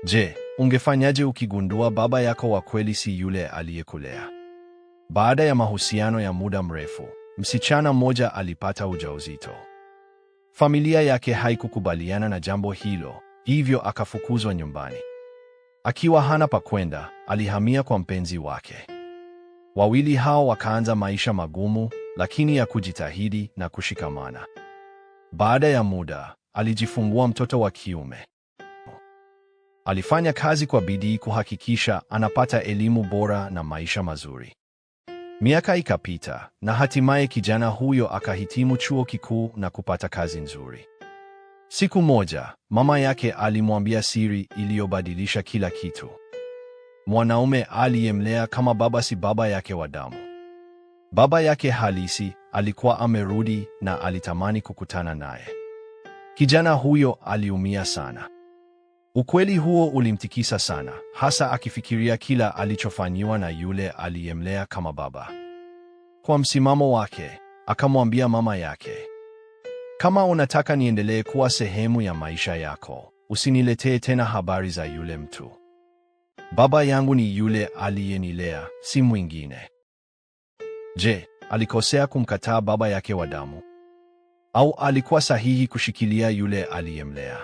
Je, ungefanyaje ukigundua baba yako wa kweli si yule aliyekulea? Baada ya mahusiano ya muda mrefu, msichana mmoja alipata ujauzito. Familia yake haikukubaliana na jambo hilo, hivyo akafukuzwa nyumbani. Akiwa hana pa kwenda, alihamia kwa mpenzi wake. Wawili hao wakaanza maisha magumu, lakini ya kujitahidi na kushikamana. Baada ya muda, alijifungua mtoto wa kiume. Alifanya kazi kwa bidii kuhakikisha anapata elimu bora na maisha mazuri. Miaka ikapita na hatimaye kijana huyo akahitimu chuo kikuu na kupata kazi nzuri. Siku moja, mama yake alimwambia siri iliyobadilisha kila kitu. Mwanaume aliyemlea kama baba si baba yake wa damu. Baba yake halisi alikuwa amerudi na alitamani kukutana naye. Kijana huyo aliumia sana. Ukweli huo ulimtikisa sana, hasa akifikiria kila alichofanyiwa na yule aliyemlea kama baba. Kwa msimamo wake, akamwambia mama yake, kama unataka niendelee kuwa sehemu ya maisha yako, usiniletee tena habari za yule mtu. Baba yangu ni yule aliyenilea, si mwingine. Je, alikosea kumkataa baba yake wa damu? Au alikuwa sahihi kushikilia yule aliyemlea?